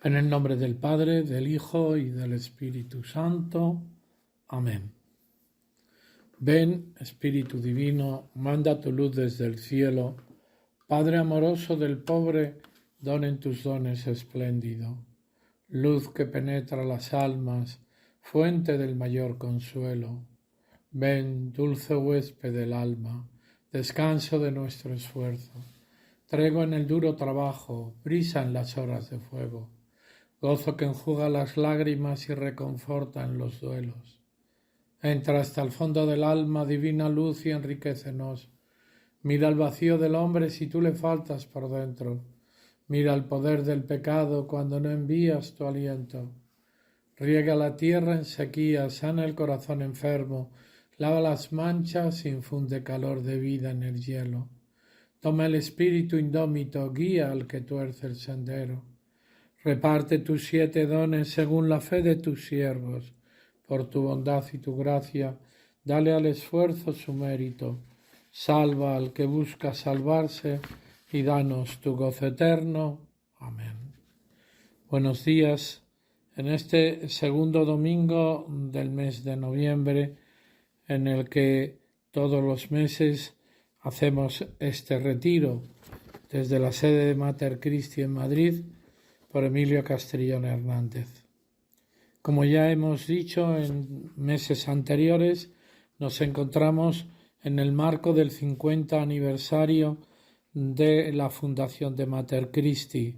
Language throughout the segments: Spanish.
En el nombre del Padre, del Hijo y del Espíritu Santo. Amén. Ven, Espíritu Divino, manda tu luz desde el cielo. Padre amoroso del pobre, donen tus dones espléndido. Luz que penetra las almas, fuente del mayor consuelo. Ven, dulce huésped del alma, descanso de nuestro esfuerzo. Tregua en el duro trabajo, brisa en las horas de fuego. Gozo que enjuga las lágrimas y reconforta en los duelos. Entra hasta el fondo del alma, divina luz, y enriquecenos. Mira el vacío del hombre si tú le faltas por dentro. Mira el poder del pecado cuando no envías tu aliento. Riega la tierra en sequía, sana el corazón enfermo, lava las manchas, infunde calor de vida en el hielo. Toma el espíritu indómito, guía al que tuerce el sendero. Reparte tus 7 dones según la fe de tus siervos. Por tu bondad y tu gracia, dale al esfuerzo su mérito. Salva al que busca salvarse y danos tu gozo eterno. Amén. Buenos días. En este segundo domingo del mes de noviembre, en el que todos los meses hacemos este retiro desde la sede de Mater Christi en Madrid, por Emilio Castrillón Hernández. Como ya hemos dicho en meses anteriores, nos encontramos en el marco del 50 aniversario de la fundación de Mater Christi,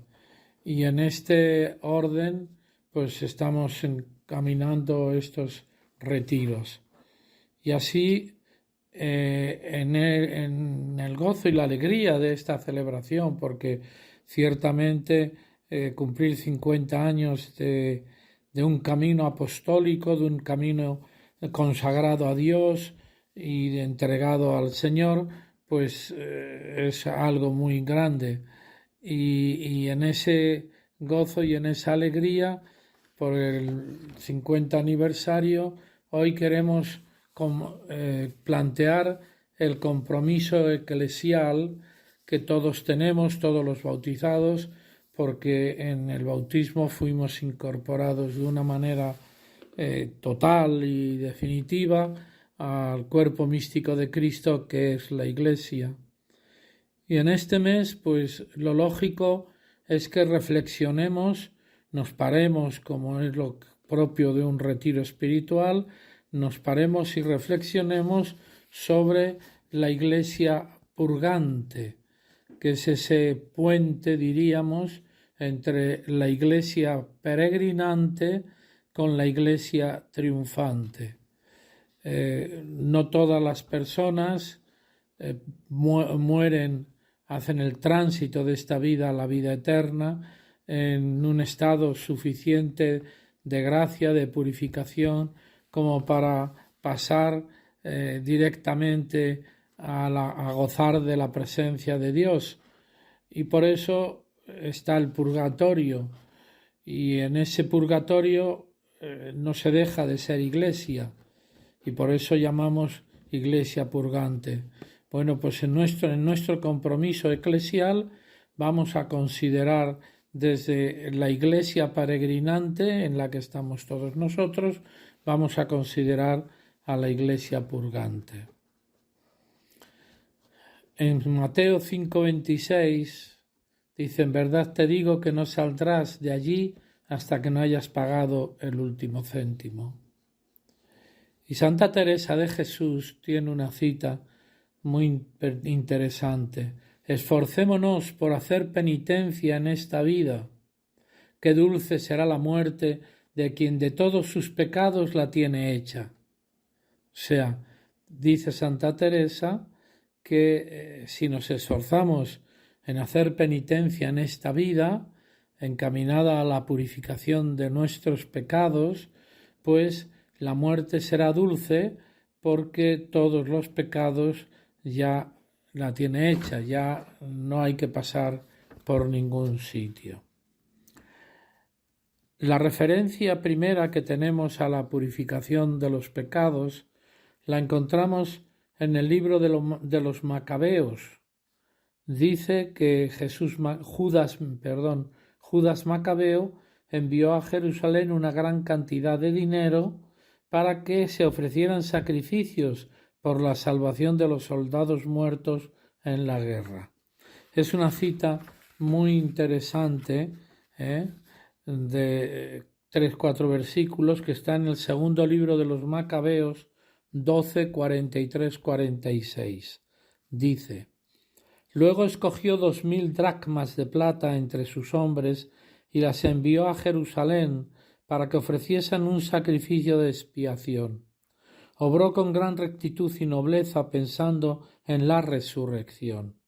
y en este orden pues estamos encaminando estos retiros. Y así en el gozo y la alegría de esta celebración, porque ciertamente cumplir 50 años de un camino apostólico, de un camino consagrado a Dios y entregado al Señor, pues es algo muy grande. Y en ese gozo y en esa alegría, por el 50 aniversario, hoy queremos plantear el compromiso eclesial que todos tenemos, todos los bautizados, porque en el bautismo fuimos incorporados de una manera total y definitiva al cuerpo místico de Cristo, que es la Iglesia. Y en este mes, pues lo lógico es que reflexionemos, nos paremos, como es lo propio de un retiro espiritual, nos paremos y reflexionemos sobre la Iglesia purgante, que es ese puente, diríamos, entre la Iglesia peregrinante con la Iglesia triunfante. No todas las personas mueren, hacen el tránsito de esta vida a la vida eterna en un estado suficiente de gracia, de purificación, como para pasar directamente a gozar de la presencia de Dios. Y por eso está el purgatorio, y en ese purgatorio no se deja de ser iglesia, y por eso llamamos iglesia purgante. Bueno, pues en nuestro compromiso eclesial vamos a considerar desde la iglesia peregrinante en la que estamos todos nosotros, vamos a considerar a la iglesia purgante. En Mateo 5:26 dice: en verdad te digo que no saldrás de allí hasta que no hayas pagado el último céntimo. Y Santa Teresa de Jesús tiene una cita muy interesante: esforcémonos por hacer penitencia en esta vida. Qué dulce será la muerte de quien de todos sus pecados la tiene hecha. O sea, dice Santa Teresa que si nos esforzamos en hacer penitencia en esta vida, encaminada a la purificación de nuestros pecados, pues la muerte será dulce, porque todos los pecados ya la tiene hecha, ya no hay que pasar por ningún sitio. La referencia primera que tenemos a la purificación de los pecados la encontramos en el libro de los Macabeos. Dice que Judas Macabeo envió a Jerusalén una gran cantidad de dinero para que se ofrecieran sacrificios por la salvación de los soldados muertos en la guerra. Es una cita muy interesante, de 3-4 versículos, que está en el segundo libro de los Macabeos 12, 43-46. Dice: Luego escogió 2000 dracmas de plata entre sus hombres y las envió a Jerusalén para que ofreciesen un sacrificio de expiación. Obró con gran rectitud y nobleza pensando en la resurrección.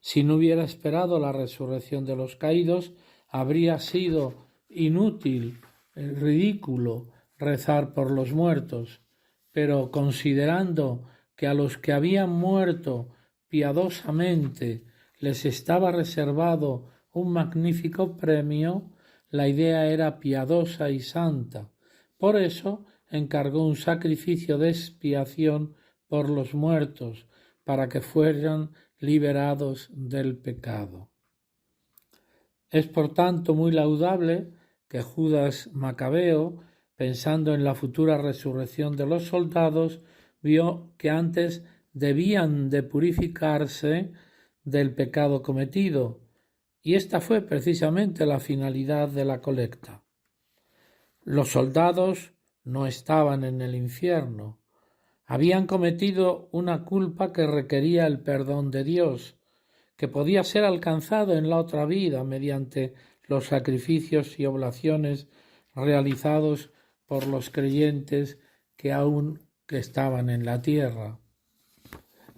Si no hubiera esperado la resurrección de los caídos, habría sido inútil, ridículo, rezar por los muertos. Pero considerando que a los que habían muerto piadosamente les estaba reservado un magnífico premio, la idea era piadosa y santa. Por eso encargó un sacrificio de expiación por los muertos, para que fueran liberados del pecado. Es por tanto muy laudable que Judas Macabeo, pensando en la futura resurrección de los soldados, vio que antes debían de purificarse del pecado cometido, y esta fue precisamente la finalidad de la colecta. Los soldados no estaban en el infierno, habían cometido una culpa que requería el perdón de Dios, que podía ser alcanzado en la otra vida mediante los sacrificios y oblaciones realizados por los creyentes que aún estaban en la tierra.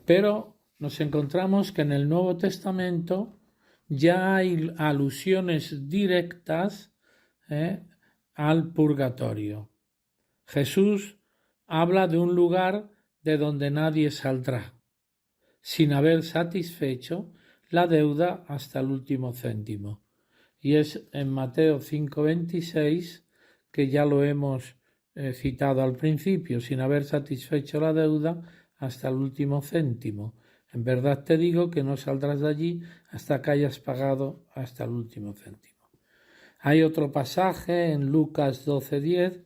Pero nos encontramos que en el Nuevo Testamento ya hay alusiones directas al purgatorio. Jesús habla de un lugar de donde nadie saldrá, sin haber satisfecho la deuda hasta el último céntimo. Y es en Mateo 5:26, que ya lo hemos citado al principio, sin haber satisfecho la deuda hasta el último céntimo. En verdad te digo que no saldrás de allí hasta que hayas pagado hasta el último céntimo. Hay otro pasaje en Lucas 12:10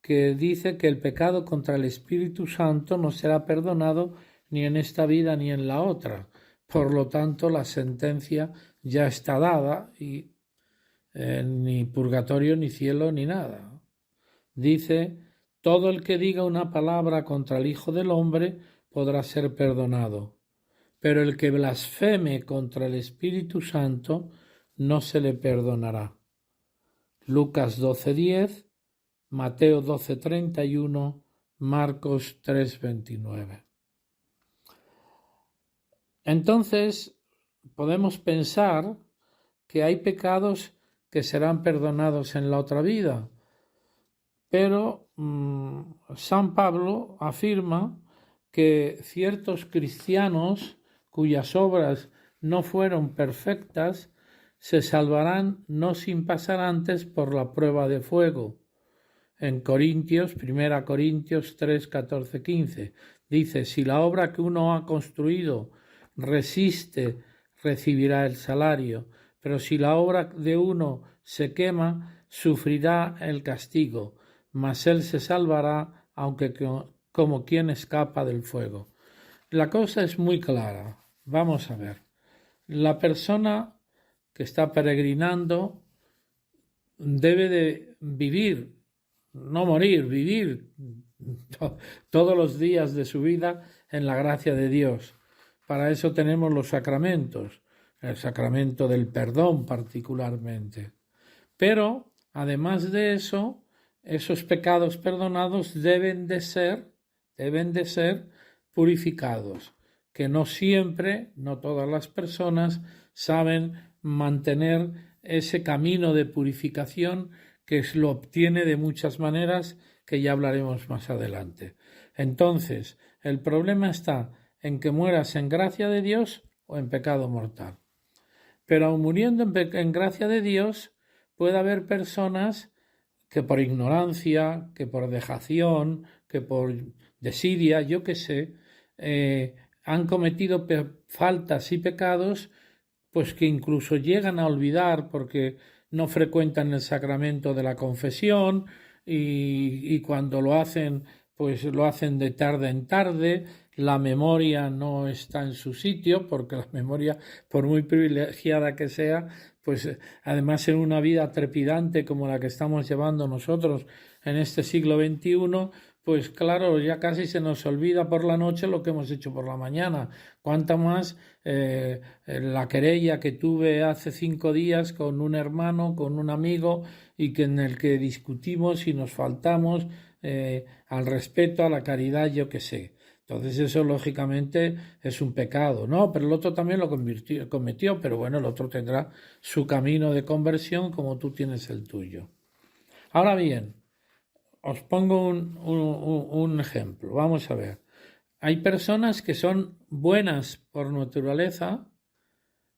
que dice que el pecado contra el Espíritu Santo no será perdonado ni en esta vida ni en la otra. Por lo tanto, la sentencia ya está dada y ni purgatorio, ni cielo, ni nada. Dice: todo el que diga una palabra contra el Hijo del Hombre podrá ser perdonado, pero el que blasfeme contra el Espíritu Santo no se le perdonará. Lucas 12:10, Mateo 12:31, Marcos 3:29. Entonces podemos pensar que hay pecados que serán perdonados en la otra vida, pero San Pablo afirma que ciertos cristianos cuyas obras no fueron perfectas se salvarán no sin pasar antes por la prueba de fuego. En Corintios, 1 Corintios 3, 14, 15, dice: si la obra que uno ha construido resiste, recibirá el salario, pero si la obra de uno se quema, sufrirá el castigo, mas él se salvará, aunque como quien escapa del fuego. La cosa es muy clara. Vamos a ver. La persona que está peregrinando debe de vivir, no morir, vivir todos los días de su vida en la gracia de Dios. Para eso tenemos los sacramentos, el sacramento del perdón particularmente. Pero, además de eso, esos pecados perdonados deben de ser purificados, que no siempre, no todas las personas saben mantener ese camino de purificación, que lo obtiene de muchas maneras que ya hablaremos más adelante. Entonces, el problema está en que mueras en gracia de Dios o en pecado mortal. Pero aun muriendo en gracia de Dios, puede haber personas que por ignorancia, que por dejación, que por desidia, han cometido faltas y pecados pues que incluso llegan a olvidar porque no frecuentan el sacramento de la confesión y cuando lo hacen, pues lo hacen de tarde en tarde. La memoria no está en su sitio, porque la memoria, por muy privilegiada que sea, pues además en una vida trepidante como la que estamos llevando nosotros en este siglo XXI, pues claro, ya casi se nos olvida por la noche lo que hemos hecho por la mañana. Cuánto más la querella que tuve hace 5 días con un hermano, con un amigo, y que en el que discutimos y nos faltamos al respeto, a la caridad, yo qué sé. Entonces eso lógicamente es un pecado, ¿no? Pero el otro también lo cometió, pero bueno, el otro tendrá su camino de conversión como tú tienes el tuyo. Ahora bien, os pongo un ejemplo. Vamos a ver. Hay personas que son buenas por naturaleza,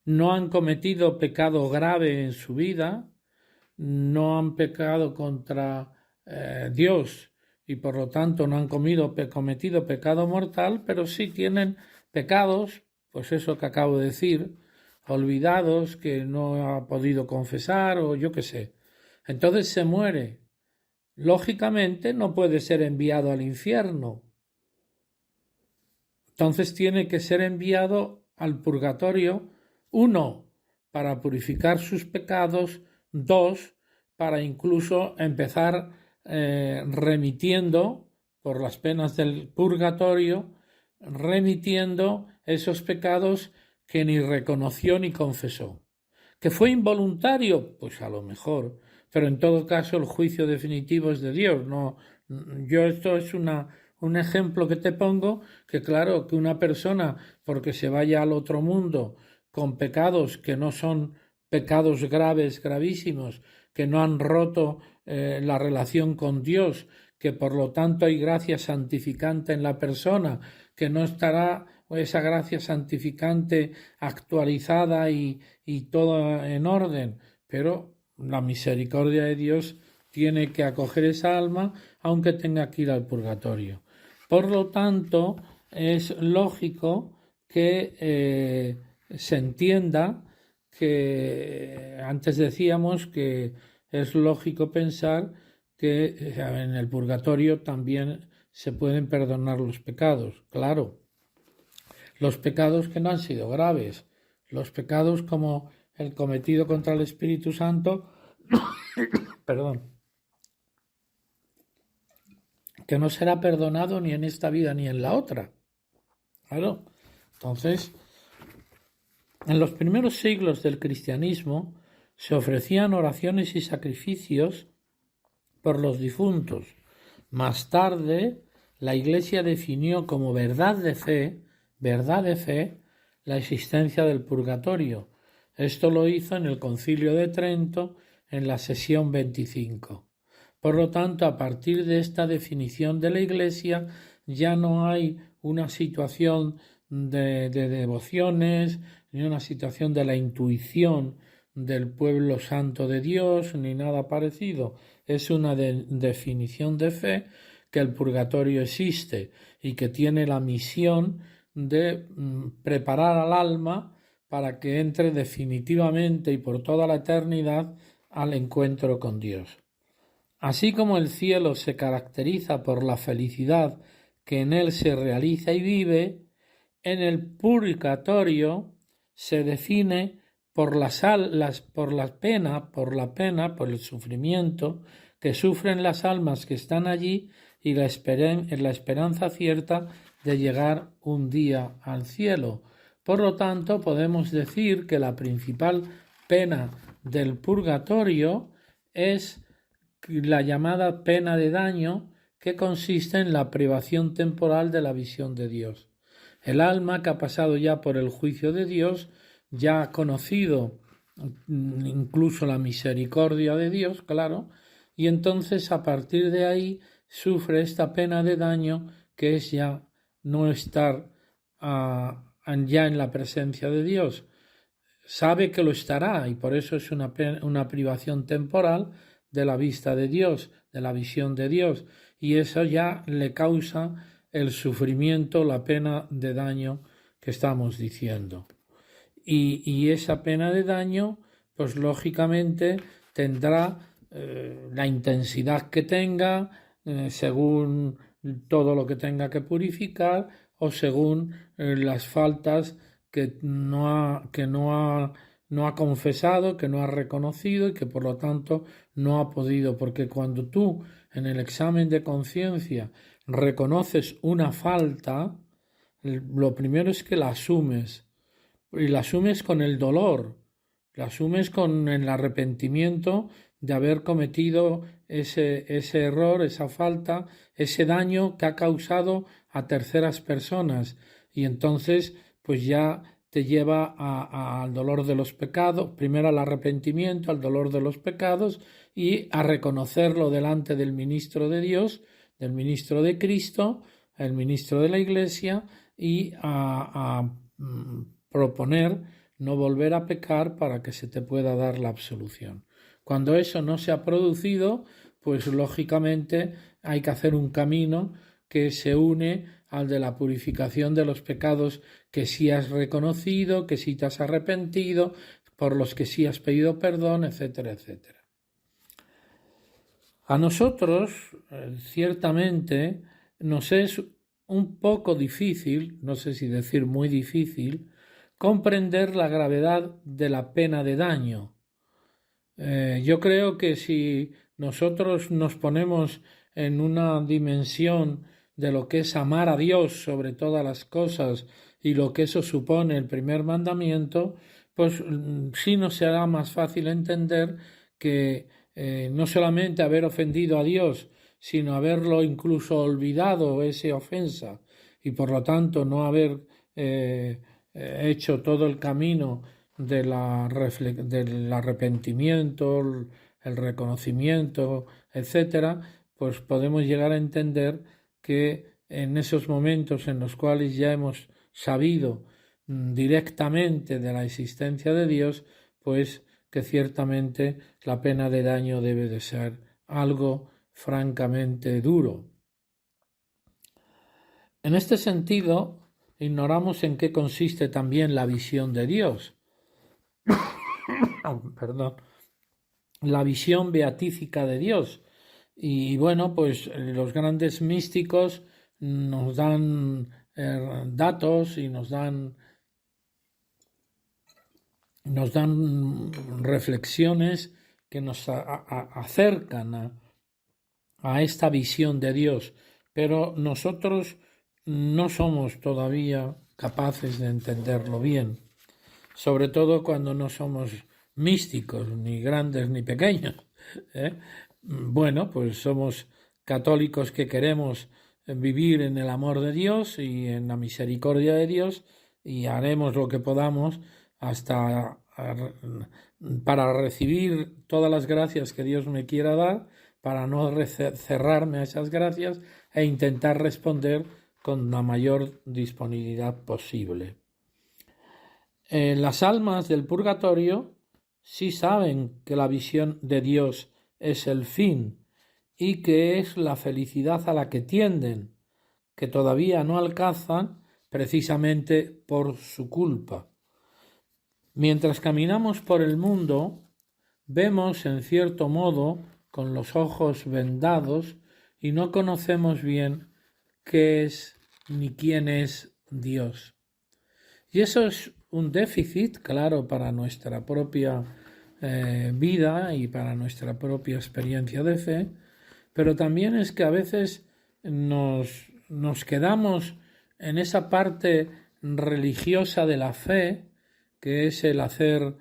no han cometido pecado grave en su vida, no han pecado contra Dios y por lo tanto no han cometido pecado mortal, pero sí tienen pecados, pues eso que acabo de decir, olvidados, que no ha podido confesar o yo qué sé. Entonces se muere. Lógicamente no puede ser enviado al infierno. Entonces tiene que ser enviado al purgatorio, 1, para purificar sus pecados, 2, para incluso empezar remitiendo por las penas del purgatorio, remitiendo esos pecados que ni reconoció ni confesó. ¿Que fue involuntario? Pues a lo mejor, pero en todo caso el juicio definitivo es de Dios. No, yo esto es un ejemplo que te pongo, que claro, que una persona porque se vaya al otro mundo con pecados que no son pecados graves, gravísimos, que no han roto la relación con Dios, que por lo tanto hay gracia santificante en la persona, que no estará esa gracia santificante actualizada y todo en orden, pero la misericordia de Dios tiene que acoger esa alma aunque tenga que ir al purgatorio. Por lo tanto, es lógico que se entienda que antes decíamos que es lógico pensar que en el purgatorio también se pueden perdonar los pecados, claro. Los pecados que no han sido graves, los pecados como el cometido contra el Espíritu Santo, perdón, que no será perdonado ni en esta vida ni en la otra. Claro. Entonces, en los primeros siglos del cristianismo se ofrecían oraciones y sacrificios por los difuntos. Más tarde, la Iglesia definió como verdad de fe, la existencia del purgatorio. Esto lo hizo en el Concilio de Trento en la sesión 25. Por lo tanto, a partir de esta definición de la Iglesia ya no hay una situación de devociones, ni una situación de la intuición del pueblo santo de Dios, ni nada parecido. Es una definición de fe que el purgatorio existe y que tiene la misión de preparar al alma para que entre definitivamente y por toda la eternidad al encuentro con Dios. Así como el cielo se caracteriza por la felicidad que en él se realiza y vive, en el purgatorio se define por la pena, por el sufrimiento que sufren las almas que están allí y la esperanza cierta de llegar un día al cielo. Por lo tanto, podemos decir que la principal pena del purgatorio es la llamada pena de daño, que consiste en la privación temporal de la visión de Dios. El alma que ha pasado ya por el juicio de Dios, ya ha conocido incluso la misericordia de Dios, claro, y entonces a partir de ahí sufre esta pena de daño, que es ya no estar ya en la presencia de Dios. Sabe que lo estará y por eso es una privación temporal de la vista de Dios, de la visión de Dios, y eso ya le causa el sufrimiento, la pena de daño que estamos diciendo. y esa pena de daño, pues lógicamente tendrá la intensidad que tenga, según todo lo que tenga que purificar o según las faltas que no ha confesado, que no ha reconocido y que por lo tanto no ha podido. Porque cuando tú en el examen de conciencia reconoces una falta, lo primero es que la asumes, y la asumes con el dolor, la asumes con el arrepentimiento de haber cometido ese error, esa falta, ese daño que ha causado a terceras personas, y entonces pues ya te lleva al dolor de los pecados, primero al arrepentimiento, al dolor de los pecados y a reconocerlo delante del ministro de Dios, del ministro de Cristo, el ministro de la Iglesia, y a proponer no volver a pecar para que se te pueda dar la absolución. Cuando eso no se ha producido, pues lógicamente hay que hacer un camino que se une al de la purificación de los pecados que sí has reconocido, que sí te has arrepentido, por los que sí has pedido perdón, etcétera, etcétera. A nosotros, ciertamente, nos es un poco difícil, no sé si decir muy difícil, comprender la gravedad de la pena de daño. Yo creo que si nosotros nos ponemos en una dimensión de lo que es amar a Dios sobre todas las cosas y lo que eso supone el primer mandamiento, pues sí nos será más fácil entender que no solamente haber ofendido a Dios, sino haberlo incluso olvidado esa ofensa y por lo tanto no haber hecho todo el camino del arrepentimiento, el reconocimiento, etcétera, pues podemos llegar a entender que en esos momentos en los cuales ya hemos sabido directamente de la existencia de Dios, pues que ciertamente la pena de daño debe de ser algo francamente duro. En este sentido, ignoramos en qué consiste también la visión de Dios. Perdón, la visión beatífica de Dios. Y bueno, pues los grandes místicos nos dan datos y nos dan reflexiones que nos acercan a esta visión de Dios, pero nosotros no somos todavía capaces de entenderlo bien, sobre todo cuando no somos místicos, ni grandes ni pequeños. Bueno, pues somos católicos que queremos vivir en el amor de Dios y en la misericordia de Dios, y haremos lo que podamos hasta para recibir todas las gracias que Dios me quiera dar, para no cerrarme a esas gracias e intentar responder con la mayor disponibilidad posible. Las almas del purgatorio sí saben que la visión de Dios es el fin y que es la felicidad a la que tienden, que todavía no alcanzan precisamente por su culpa. Mientras caminamos por el mundo, vemos en cierto modo con los ojos vendados y no conocemos bien qué es ni quién es Dios. Y eso es un déficit, claro, para nuestra propia vida y para nuestra propia experiencia de fe, pero también es que a veces nos quedamos en esa parte religiosa de la fe, que es el hacer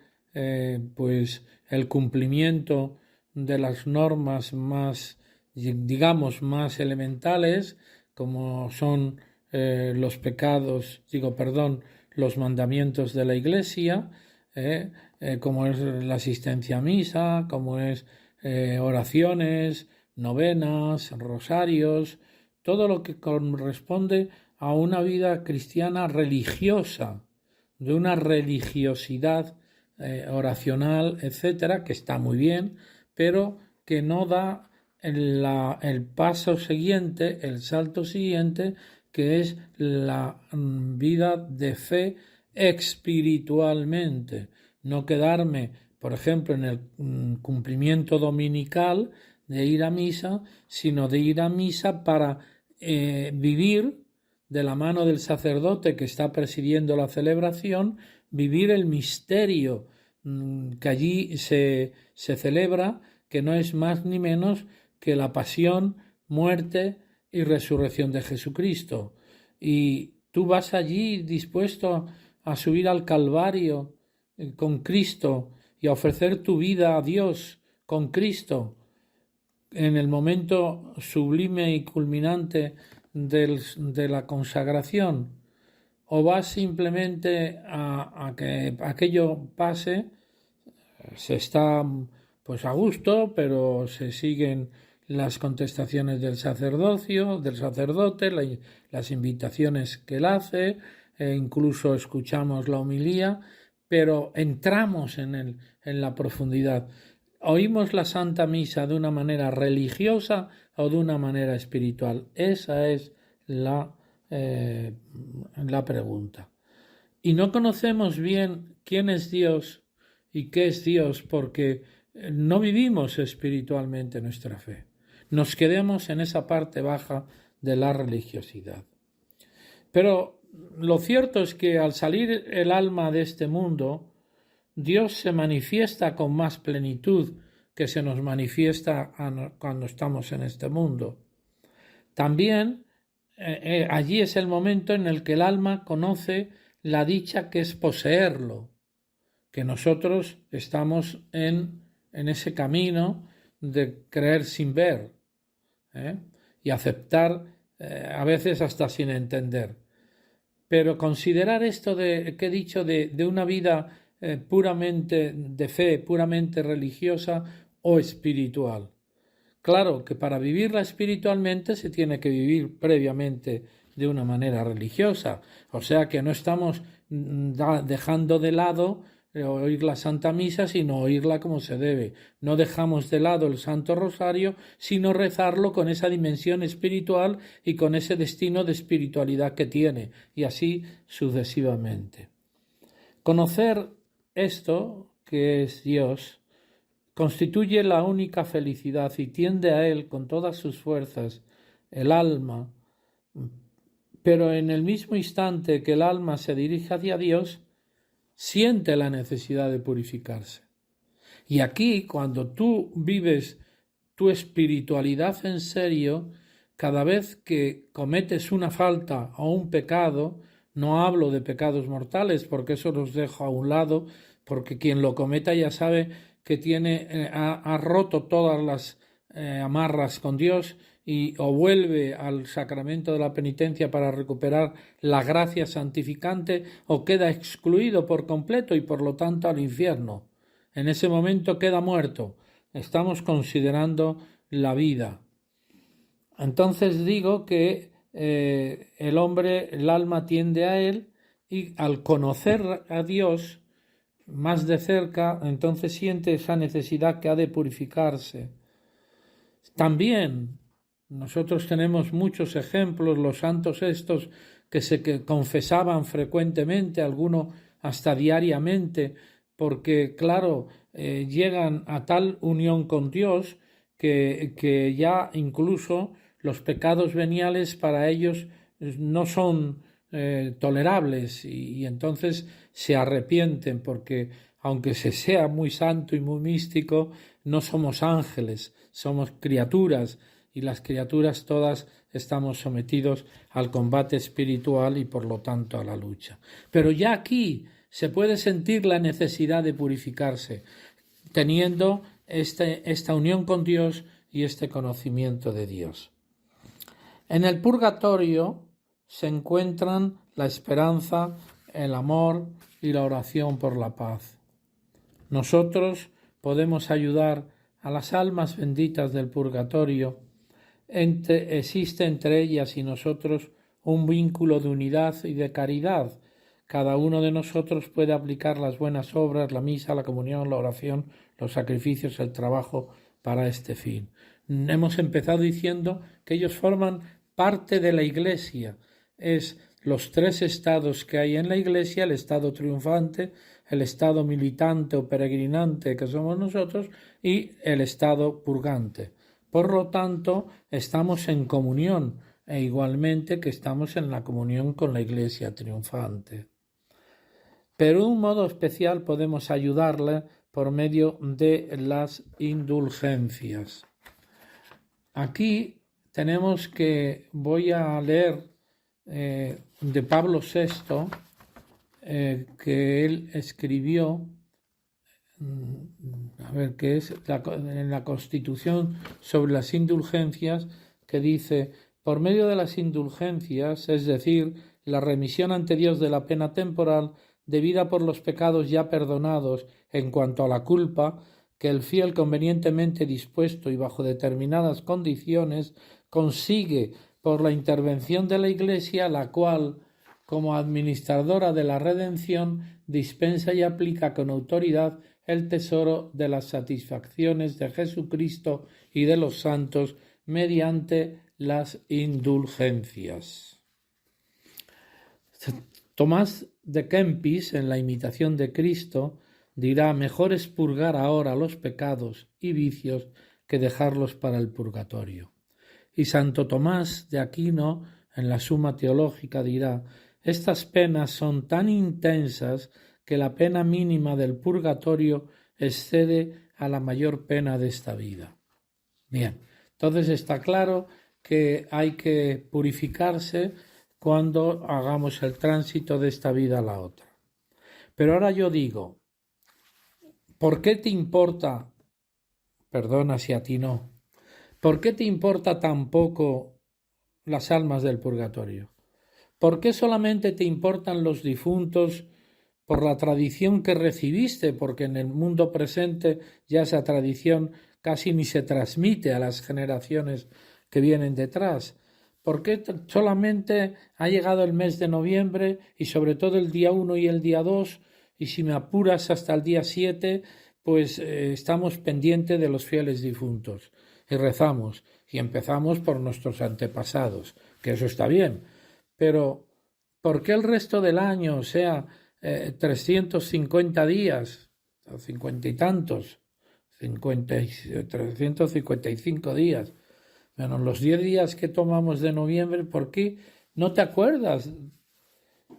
pues el cumplimiento de las normas más, digamos, más elementales, como son los mandamientos de la Iglesia, como es la asistencia a misa, como es oraciones, novenas, rosarios, todo lo que corresponde a una vida cristiana religiosa, de una religiosidad oracional, etcétera, que está muy bien, pero que no da el paso siguiente, el salto siguiente, que es la vida de fe espiritualmente, no quedarme, por ejemplo, en el cumplimiento dominical de ir a misa, sino de ir a misa para vivir de la mano del sacerdote que está presidiendo la celebración, vivir el misterio que allí se celebra, que no es más ni menos que la pasión, muerte y resurrección de Jesucristo. Y tú vas allí dispuesto a subir al Calvario con Cristo y a ofrecer tu vida a Dios con Cristo en el momento sublime y culminante de la consagración, o vas simplemente a que aquello pase, se está pues a gusto, pero se siguen las contestaciones del sacerdote, las invitaciones que él hace, incluso escuchamos la homilía, pero entramos en la profundidad. ¿Oímos la Santa Misa de una manera religiosa o de una manera espiritual? Esa es la pregunta. Y no conocemos bien quién es Dios y qué es Dios porque no vivimos espiritualmente nuestra fe. Nos quedamos en esa parte baja de la religiosidad. Pero lo cierto es que al salir el alma de este mundo, Dios se manifiesta con más plenitud que se nos manifiesta cuando estamos en este mundo. También allí es el momento en el que el alma conoce la dicha que es poseerlo, que nosotros estamos en ese camino de creer sin ver y aceptar a veces hasta sin entender. Pero considerar esto que he dicho de una vida puramente de fe, puramente religiosa o espiritual. Claro que para vivirla espiritualmente se tiene que vivir previamente de una manera religiosa, o sea que no estamos dejando de lado oír la Santa Misa, sino oírla como se debe. No dejamos de lado el Santo Rosario, sino rezarlo con esa dimensión espiritual y con ese destino de espiritualidad que tiene, y así sucesivamente. Conocer esto, que es Dios, constituye la única felicidad y tiende a Él con todas sus fuerzas el alma, pero en el mismo instante que el alma se dirige hacia Dios, siente la necesidad de purificarse. Y aquí, cuando tú vives tu espiritualidad en serio, cada vez que cometes una falta o un pecado, no hablo de pecados mortales porque eso los dejo a un lado, porque quien lo cometa ya sabe que ha roto todas las amarras con Dios o vuelve al sacramento de la penitencia para recuperar la gracia santificante o queda excluido por completo y por lo tanto al infierno. En ese momento queda muerto. Estamos considerando la vida. Entonces digo que el alma tiende a Él y al conocer a Dios más de cerca, entonces siente esa necesidad que ha de purificarse. También nosotros tenemos muchos ejemplos, los santos estos que confesaban frecuentemente, algunos hasta diariamente, porque claro, llegan a tal unión con Dios que ya incluso los pecados veniales para ellos no son tolerables y entonces se arrepienten porque aunque se sea muy santo y muy místico, no somos ángeles, somos criaturas y las criaturas todas estamos sometidos al combate espiritual y por lo tanto a la lucha. Pero ya aquí se puede sentir la necesidad de purificarse, teniendo esta unión con Dios y este conocimiento de Dios. En el purgatorio se encuentran la esperanza, el amor y la oración por la paz. Nosotros podemos ayudar a las almas benditas del purgatorio. Existe entre ellas y nosotros un vínculo de unidad y de caridad. Cada uno de nosotros puede aplicar las buenas obras, la misa, la comunión, la oración, los sacrificios, el trabajo para este fin. Hemos empezado diciendo que ellos forman parte de la Iglesia. Es los tres estados que hay en la Iglesia: el estado triunfante, el estado militante o peregrinante, que somos nosotros, y el estado purgante. Por lo tanto, estamos en comunión, e igualmente que estamos en la comunión con la Iglesia triunfante. Pero de un modo especial podemos ayudarle por medio de las indulgencias. Aquí tenemos que, voy a leer de Pablo VI, que él escribió, que es en la Constitución sobre las indulgencias, que dice: por medio de las indulgencias, es decir, la remisión ante Dios de la pena temporal debida por los pecados ya perdonados en cuanto a la culpa, que el fiel, convenientemente dispuesto y bajo determinadas condiciones, consigue por la intervención de la Iglesia, la cual, como administradora de la redención, dispensa y aplica con autoridad el tesoro de las satisfacciones de Jesucristo y de los santos mediante las indulgencias. Tomás de Kempis, en la Imitación de Cristo, dirá: mejor es purgar ahora los pecados y vicios que dejarlos para el purgatorio. Y Santo Tomás de Aquino, en la Suma Teológica, dirá: estas penas son tan intensas que la pena mínima del purgatorio excede a la mayor pena de esta vida. Bien, entonces está claro que hay que purificarse cuando hagamos el tránsito de esta vida a la otra. Pero ahora yo digo, ¿por qué te importa? Perdona si a ti no. ¿Por qué te importa tan poco las almas del purgatorio? ¿Por qué solamente te importan los difuntos por la tradición que recibiste? Porque en el mundo presente ya esa tradición casi ni se transmite a las generaciones que vienen detrás. ¿Por qué solamente ha llegado el mes de noviembre y sobre todo el día 1 y el día 2, y si me apuras hasta el día 7, pues estamos pendientes de los fieles difuntos y rezamos y empezamos por nuestros antepasados, que eso está bien, pero ¿por qué el resto del año, o sea, 350 días, o 50 y tantos, 355 días, bueno, los 10 días que tomamos de noviembre, ¿por qué no te acuerdas?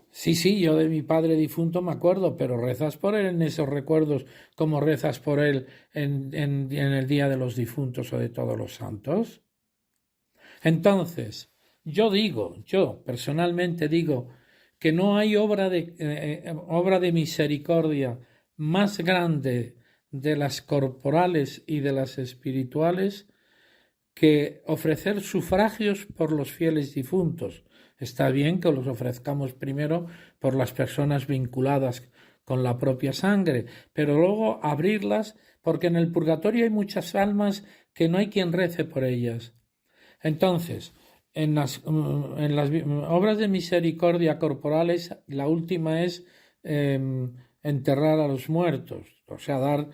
Sí, yo de mi padre difunto me acuerdo, pero rezas por él en esos recuerdos como rezas por él en el Día de los Difuntos o de Todos los Santos. Entonces, yo personalmente digo, que no hay obra de misericordia más grande de las corporales y de las espirituales que ofrecer sufragios por los fieles difuntos. Está bien que los ofrezcamos primero por las personas vinculadas con la propia sangre, pero luego abrirlas, porque en el purgatorio hay muchas almas que no hay quien rece por ellas. Entonces, en las obras de misericordia corporales, la última es enterrar a los muertos, o sea, dar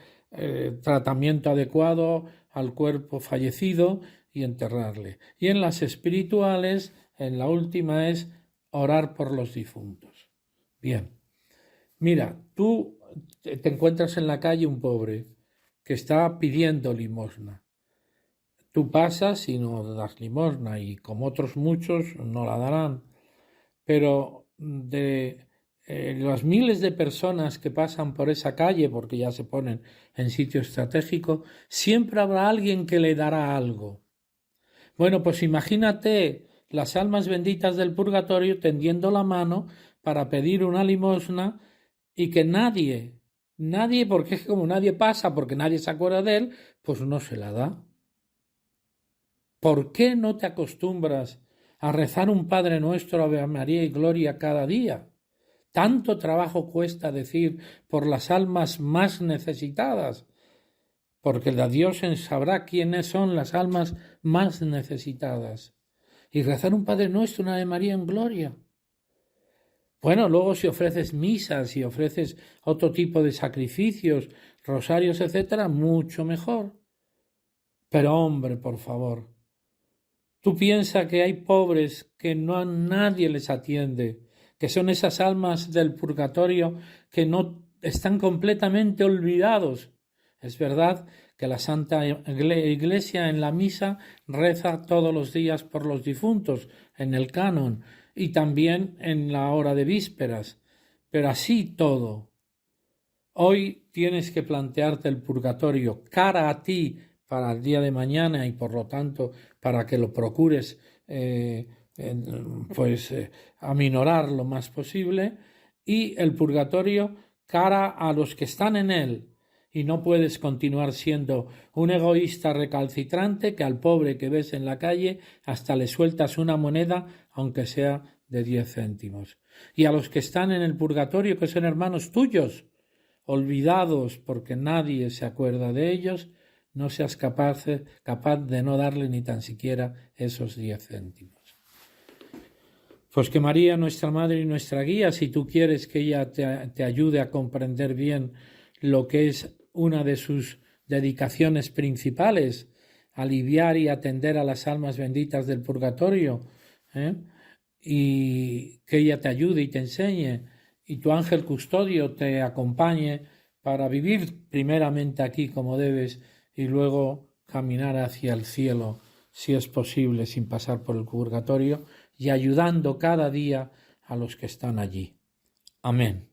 tratamiento adecuado al cuerpo fallecido y enterrarle. Y en las espirituales, en la última es orar por los difuntos. Bien, mira, tú te encuentras en la calle un pobre que está pidiendo limosna. Tú pasas y no das limosna, y como otros muchos no la darán, pero de las miles de personas que pasan por esa calle, porque ya se ponen en sitio estratégico, siempre habrá alguien que le dará algo. Bueno, pues imagínate las almas benditas del purgatorio tendiendo la mano para pedir una limosna, y que nadie, porque es como nadie pasa, porque nadie se acuerda de él, pues no se la da. ¿Por qué no te acostumbras a rezar un Padre Nuestro, Ave María y Gloria cada día? Tanto trabajo cuesta decir por las almas más necesitadas, porque la Dios sabrá quiénes son las almas más necesitadas. Y rezar un Padre Nuestro, una Ave María en Gloria. Bueno, luego si ofreces misas, si ofreces otro tipo de sacrificios, rosarios, etcétera, mucho mejor. Pero hombre, por favor, tú piensas que hay pobres que nadie les atiende, que son esas almas del purgatorio que no están completamente olvidados. Es verdad que la Santa Iglesia en la misa reza todos los días por los difuntos en el canon y también en la hora de vísperas, pero así todo. Hoy tienes que plantearte el purgatorio cara a ti para el día de mañana y por lo tanto para que lo procures aminorar lo más posible, y el purgatorio cara a los que están en él. Y no puedes continuar siendo un egoísta recalcitrante que al pobre que ves en la calle hasta le sueltas una moneda aunque sea de 10 céntimos. Y a los que están en el purgatorio, que son hermanos tuyos, olvidados porque nadie se acuerda de ellos, no seas capaz de no darle ni tan siquiera esos 10 céntimos. Pues que María, nuestra Madre y nuestra guía, si tú quieres que ella te ayude a comprender bien lo que es una de sus dedicaciones principales, aliviar y atender a las almas benditas del purgatorio, y que ella te ayude y te enseñe, y tu ángel custodio te acompañe para vivir primeramente aquí como debes y luego caminar hacia el cielo, si es posible, sin pasar por el purgatorio, y ayudando cada día a los que están allí. Amén.